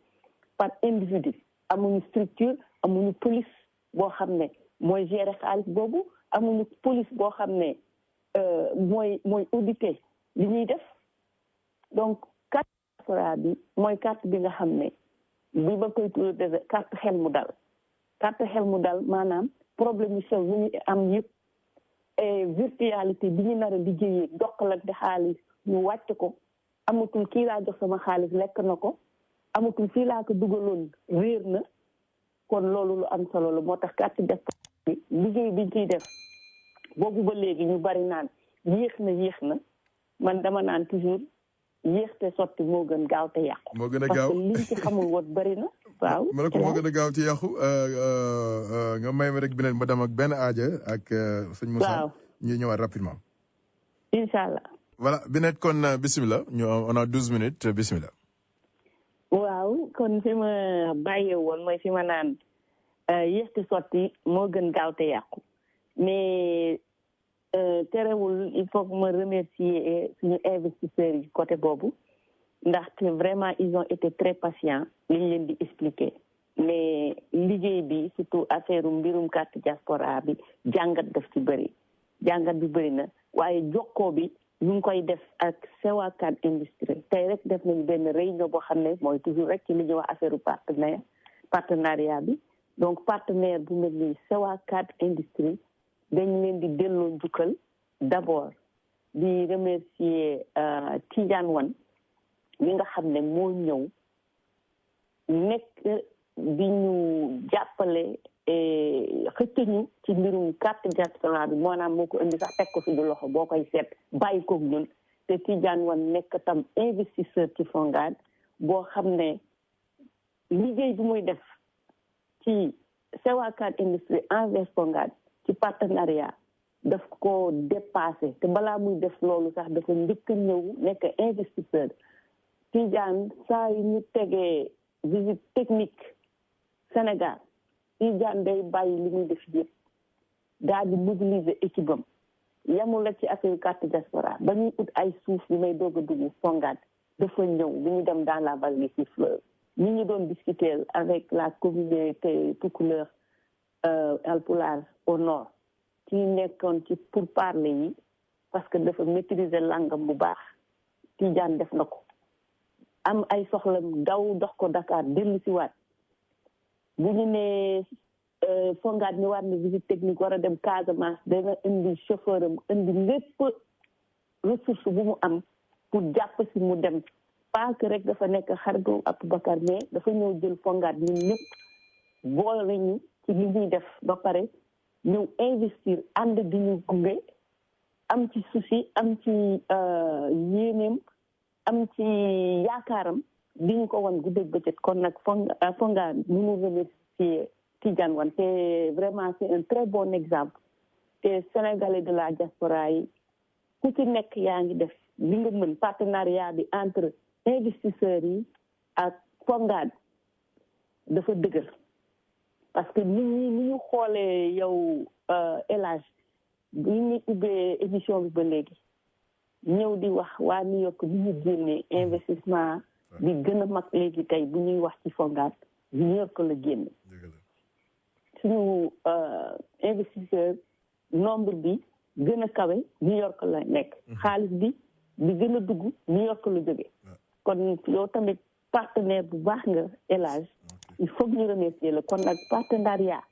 par individu, amuñu structure, amuñu police boo xam ne mooy gérer xaalis boobu, amuñu police boo xam ne mooy auditer li ñuy def. Donc carte diaspora bi mooy carte bi nga xam ne bi ba koy tuddee carte xel mu dal. Carte xel mu dal maanaam problème yu sew yu ñu am yëpp virtualité bi ñu nar a liggéeyee dokkalante xaalis ñu wàcc ko, amatul kii laa jox sama xaalis lekk na ko, amatul fii laa ko dugaloon réer na. kon loolu lu am solo la, moo tax carte diaspora bi liggéey biñ ciy def boobu ba léegi ñu bari naan yéex na man dama naan toujours yéex te sotti moo gën gaaw te yàqu. moo gën a gaaw parce que liñ ci xamul woon bari na. waaw ma ne ko moo gën a gaaw ci yàqu. nga may ma rek beneen ba dem ak benn aaja ak sëñ Moussa. waaw ñu ñëwaat rapidement. incha allah. voilà Binette kon bisimilah on a 12 minutes bisimilah. waaw kon fi ma bàyyee woon mooy fi ma naan yéexte sotti moo gën gaaw te yàqu, mais terewul il faut que ma remercier suñu investisseurs yi côté boobu, ndaxte vraiment ils ont été très patients li ñu leen di expliquer. mais liggéey bi surtout affaire mbirum carte diaspora bi jàngat daf ci bëri, jàngat bi bëri na, waaye jokkoo bi ñu ngi koy def ak Sewakat Industrie. tey rek def nañu benn réunion boo xam ne mooy toujours rek ci li ñuy wax affaire partenariat bi. donc partenaire bu mel ni Sewakat Industrie dañ leen di delloo njukkal d'abord di remercier Tidiane Wane mi nga xam ne moo ñëw nekk di ñu jàppale xëcc ci mbirum carte diaspora bi, maanaam moo ko indi sax teg ko suñu loxo boo koy seet bàyyi koog ñun. te Tidiane Wane nekk tam investisseur ci Fongad boo xam ne liggéey bi muy def ci Sewakat Industrie envers Fongad ci partenariat daf ko dépassé, te balaa muy def loolu sax dafa njëkk ñëw nekk investisseur. Tidiane saa yu ñu tegee visite technique Sénégal, Tidiane day bàyyi li muy def yëpp daal di mobiliser équipe am, yamul la ci affaire carte diaspora ba ñuy ut ay suuf bi may doog a dugg Fongad dafa ñëw bi ñu dem dans la vallée du fleuve. ñu ngi doon discuter avec la communauté Toucouleur Alpulaar au nord ci nekkoon ci pour parler yi, parce que dafa maîtriser langam bu baax. Tidiane def na ko, am ay soxlam daw dox ko Dakar dellu si waat. bu ñu nee Fongad ñu war na visite technique war a dem Casamance, dana indi chauffeur am indi lépp ressource bu mu am pour jàpp si mu dem. pas que rek dafa nekk xaritu Aboubacar, mais dafa ñëw jël Fongad ñun ñëpp boole nañu ci li ñuy def ba pare ñëw investir ànd di ñu gunge am ci souci am ci yéeneem am ci yaakaaram di ñu ko wan guddeeg bëccëg kon nag Fonguad mënu remercier Tidiane Wane te vraiment c'est un très bon exemple te Sénégalais de la diaspora yi ku ci nekk yaa ngi def li nga mën partenariat bi entre investisseurs yi ak Fonguad dafa dëgër parce que nit ñi ni ñu xoolee yow El Hadj bi ñu ubbee émission bi ba léegi ñëw di wax waa New York bi ñu génnee investissement bi gën a mag léegi tey bu ñuy wax ci Fonguad New York la génne suñu investisseur nombre bi gën a kawe New York la nekk xaalis bi gën a dugg New York la jóge kon yow tamit partenaire bu baax nga El Hadj il faut que ñu remercier la kon nag partenariat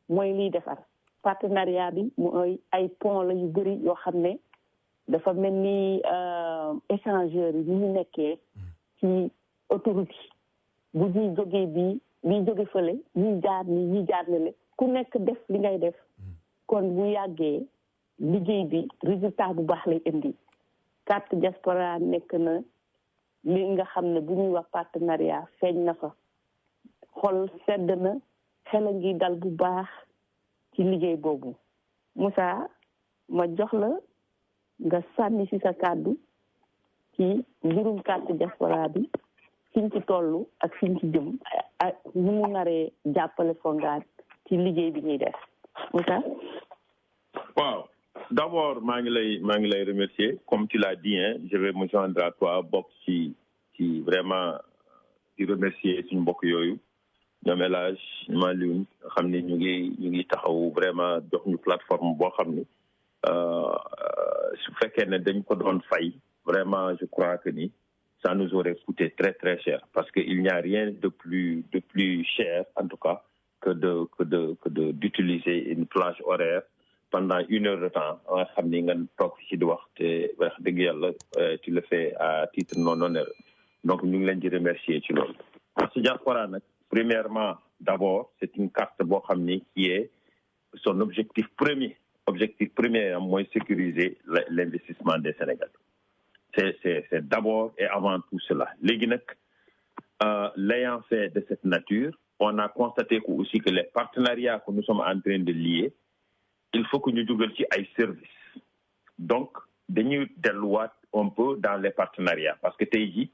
mooy liy defar partenariat bi mooy ay pont la yu bëri yoo xam ne dafa mel ni échangeurs yi ñu nekkee ci autoroute bu ñuy jógee bii ñuy jóge fële ñuy jaar ni ñuy jaar ne le ku nekk def li ngay def kon bu yàggee liggéey bi résultat bu baax lay indi carte diaspora nekk na li nga xam ne bu ñuy wax partenariat feeñ na fa xol sedd na xel a ngi dal bu baax ci liggéey boobu Moussa ma jox la nga sànni ci sa kàddu ci mbirum carte diaspora bi fiñ ci toll ak fiñ ci jëm ak ñu mu naree jàppale Fonguad ci liggéey bi ñuy def Moussa. waaw d'abord maa ngi lay remercier comme tu l'as dit hein, je vais me joindre à toi bokk ci vraiment di remercier suñu mbokk yooyu ñoom El Hadj Maliou xam ni ñu ngi taxaw vraiment jox ñu plateforme boo xam ni su fekkee ne dañ ko doon fay vraiment je crois que ni ça nous aurait coûté très très cher parce que il n'y a rien de plus cher en tout cas que d'utiliser une plage horaire pendant 1 heure de temps nga xam ni nga toog ci di wax te wax dëgg yàlla tu le fais à titre non onéreux donc ñu ngi leen di remercier ci loolu. ci diaspora nag premièrement d'abord c'est une carte boo xam ni qui est son objectif premier mooy sécuriser l'investissement des Sénégalais. C'est d'abord et avant tout cela. Léegi nag l'ayant fait de cette nature, on a constaté aussi que les partenariats que nous sommes en train de lier, il faut que ñu dugal ci ay services. Donc dañuy delluwaat un peu dans les partenariats parce que tey jii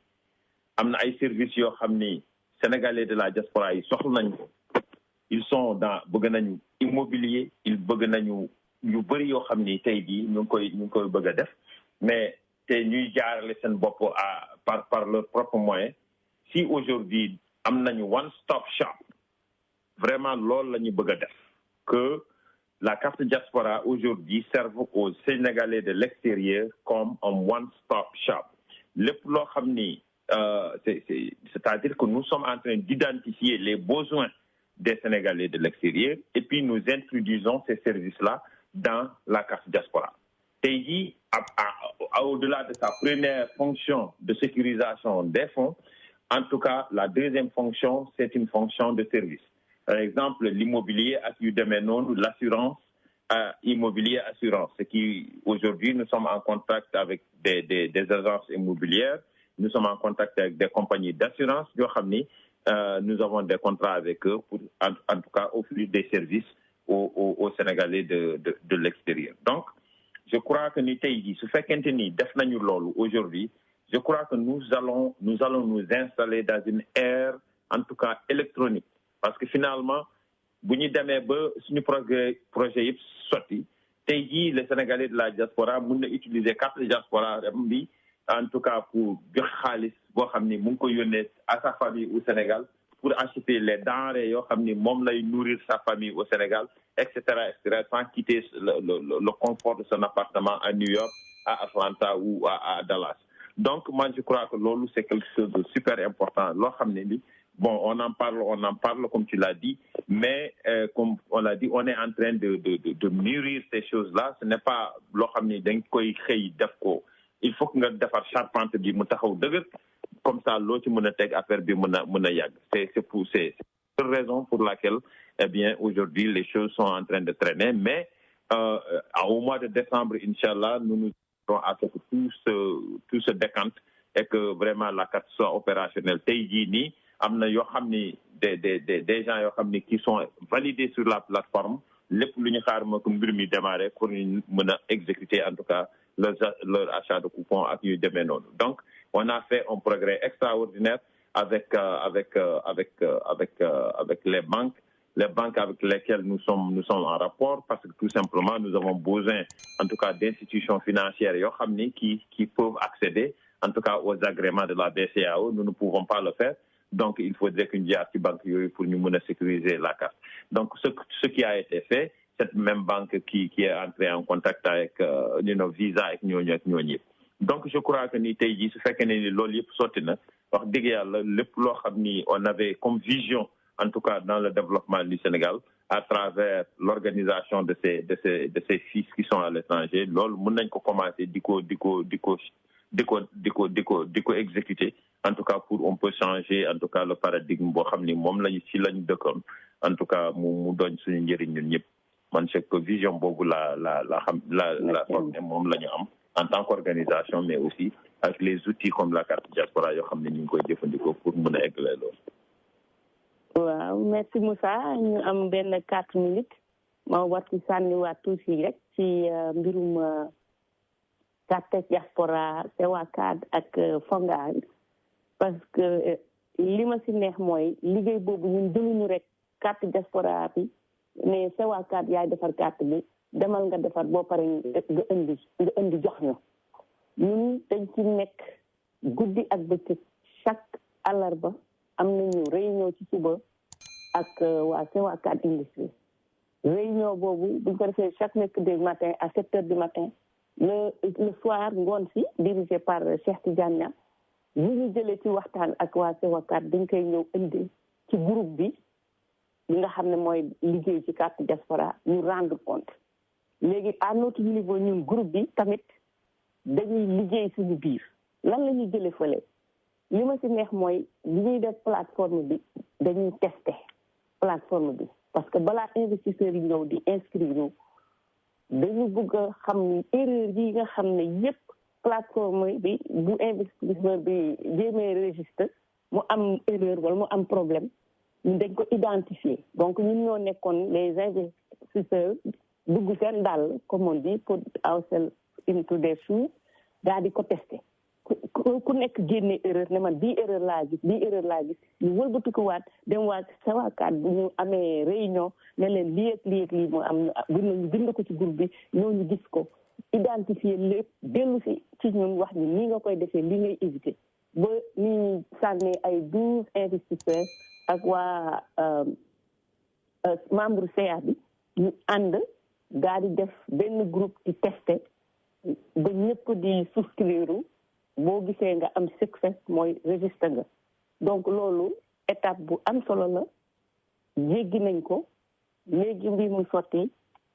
am na ay services yoo xam ni Sénégalais de la diaspora yi soxla nañ ko. Ils sont dans bëgg nañu immobilier, ils bëgg nañu yu bëri yoo xam ni tey jii ñu ngi koy bëgg a def mais te ñuy jaarale seen bopp par leur propre moyen. Si aujourd'hui am nañu one stop shop vraiment loolu la ñu bëgg a def que la carte diaspora aujourd'hui serve aux Sénégalais de l'extérieur comme un one stop shop lépp loo xam ni c'est-à-dire que nous sommes en train d'identifier les besoins des Sénégalais de l'extérieur et puis nous introduisons ces services-là dans la carte diaspora. Tey jii au-delà de sa première fonction de sécurisation des fonds, en tout cas la deuxième fonction c'est une fonction de service. Par exemple l'immobilier ak yu demee noonu l'assurance immobilier assurance, ce qui aujourd'hui nous sommes en contact avec des agences immobilières, nous sommes en contact avec des compagnies d'assurance yoo xam ni nous avons des contrats avec eux pour en tout cas offrir des services aux Sénégalais de l'extérieur. Donc je crois que ni tey jii su fekkente ni def nañu loolu aujourd'hui, je crois que nous allons nous installer dans une ère en tout cas électronique parce que finalement bu ñu demee ba suñu projet yëpp sotti tey jii les Sénégalais de la diaspora mën na utiliser carte de diaspora bi en tout cas pour jox xaalis boo xam ni mu ngi ko yónnee à sa famille au Sénégal pour acheter les denrées yoo xam ni moom lay nourrir sa famille au Sénégal, etc., sans quitter le confort de son appartement à New York, à Atlanta ou à Dallas. Donc moi je crois que loolu c'est quelque chose de super important loo xam ne li bon on en parle comme tu l'as dit, mais comme on l'a dit, on est en train de mûrir ces choses-là. Ce n'est pas loo xam ne dañ koy xëy def ko. Il faut que nga defar charpente bi mu taxaw dëgër comme ça loo ci mën a teg affaire bi mën a yàgg. C'est la raison pour laquelle eh bien aujourd'hui les choses sont en train de traîner, mais au mois de décembre, Inch'Allah, nous nous attendons à ce que tout se décante et que vraiment la carte soit opérationnelle. Tey jii nii am na yoo xam ni des gens yoo xam ni qui sont validés sur la plateforme lépp lu ñu xaar moo ko mbir mi démarrer pour ñu mën a exécuter en tout cas leur achat de coupons ak yu demee noonu. Donc on a fait un progrès extraordinaire avec les banques avec lesquelles nous sommes en rapport, parce que tout simplement nous avons besoin en tout cas d'institutions financières yoo xam ni qui peuvent accéder en tout cas aux agréments de la BCEAO. Nous ne pouvons pas le faire, donc il faudrait qu'une jaar ci banque yooyu pour ñu mën a sécuriser la carte. Donc ce qui a été fait, cette même banque qui est entrée en contact avec Visa ak ñooñu yëpp. Donc je crois que ni tey jii su fekkee ne ni loolu yëpp sotti na wax dëgg yàlla lépp loo xam ni on avait comme vision en tout cas dans le développement du Sénégal à travers l'organisation de ces fils qui sont à l'étranger, loolu mën nañ ko commencer di ko exécuter en tout cas pour on peut changer en tout cas le paradigme boo xam ni moom lañu dëkkoon en tout cas mu doon suñu njëriñ ñun ñëpp. Man c'est que vision boobu la foog ne moom la ñu am en tant qu'organisation, mais aussi avec les outils comme la carte diaspora yoo xam ne ñu ngi koy jëfandikoo pour mën a eggale loolu. waaw merci Moussa, ñu am benn 4 minutes ma war ci sànniwaat tuuti rek ci mbirum carte diaspora SEWACAD ak FONGAD, parce que li ma si neex mooy liggéey boobu ñun jëluñu rek carte diaspora bi mais SEWACAD yaay defar carte bi demal nga defar boo pare nga indi jox ñu ñun dañ ci nekk guddi ak bëccëg. Chaque àllarba am nañu réunion ci suba ak waa SEWACAD Industrie. Réunion boobu buñ ko defee chaque mercredi matin à 7h du matin. Le soir ngoon si dirigé par Cheikh Tidiane Niang bu ñu jëlee ci waxtaan ak waa SEWACAD dañ koy ñëw indi ci groupe bi nga xam ne mooy liggéey ci carte diaspora ñu rendre compte. Léegi à notre niveau ñun groupe bi tamit dañuy liggéey suñu biir lan la ñuy jëlee fële li ma si neex mooy li ñuy def plateforme bi dañuy tester plateforme bi parce que balaa investisseurs yi ñëw di inscrire dañu bëgg a xam ni erreur yi nga xam ne yépp plateforme bi bu investisseur bi jéemee registre mu am erreur wala mu am problème ñu dañ ko identifier. Donc ñun ñoo nekkoon les investisseurs dugg seen dàll comme on dit put ourselves into their shoes daal di ko testé ku nekk génne erreur ne man bii erreur laa gis ñu wëlbatu ko waat dem waat SEWACAD bu ñu amee réunion ne leen lii ak lii moo am bind ko ci groupe bi ñooñu gis ko identifier lépp dellu si ci ñun wax ni nii nga koy defee lii ngay éviter ba ni sànni ay 12 investisseurs ak waa membre CA bi ñu ànd daal di def benn groupe di testé ba ñëpp di souscrire boo gisee nga am succès mooy registre nga. Donc loolu étape bu am solo la jéggi nañ ko léegi mbir mu sotti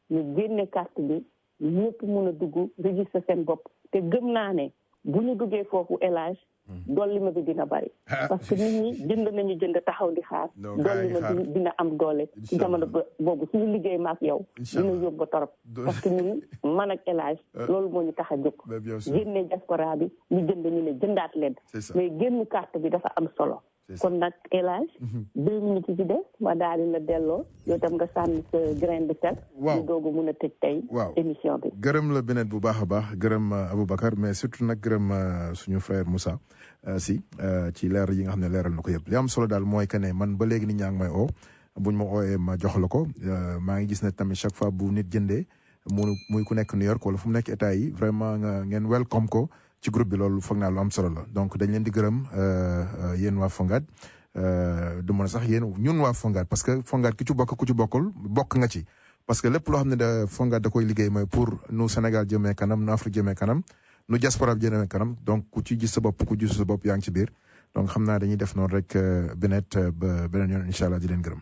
ñu génne carte bi ñëpp mën a dugg registre seen bopp te gëm naa ne bu ñu duggee foofu élage dolli ma bi dina bari parce que nit ñi jënd taxaw di xaar dolli ma bi dina am doole ci jamono boobu suñu liggéey maak yow dina yóbbu torop parce que ñun man ak élage loolu moo ñu tax a jóg génne diaspora bi ñu jënd ñu ne jëndaat leen mais génn carte bi dafa am solo kon nag élage 2 minutes ci des ma daal di la delloo yow tam nga sànni sa grain de sel ñu doogu mën a tëj tey émission bi gërëm la Binet bu baax a baax gërëm Aboubacar mais surtout nag gërëm suñu frère Moussa si ci leer yi nga xam ne leeral na ko yëpp li am solo daal mooy que ne man ba léegi nit ñaa ngi may oo buñ ma ooyee ma jox la ko maa ngi gis ne tamit chaque fois bu nit jëndee muy ku nekk New York wala fu mu nekk état yi vraiment ngeen welcome ko ci groupe bi loolu foog naa lu am solo la donc dañ leen di gërëm yéen waa FONGAD du mën a sax yéen ñun waa FONGAD parce que FONGAD ku ci bokk ku ci bokkul bokk nga ci parce que lépp loo xam ne da FONGAD da koy liggéey mooy pour nu Sénégal jëmee kanam nu Afrique jëmee kanam nu diaspora bi jëmee kanam donc ku ci gis sa bopp ku gis sa bopp yaa ngi ci biir donc xam naa dañuy def noonu rek Binet ba beneen yoon incha allah di leen gërëm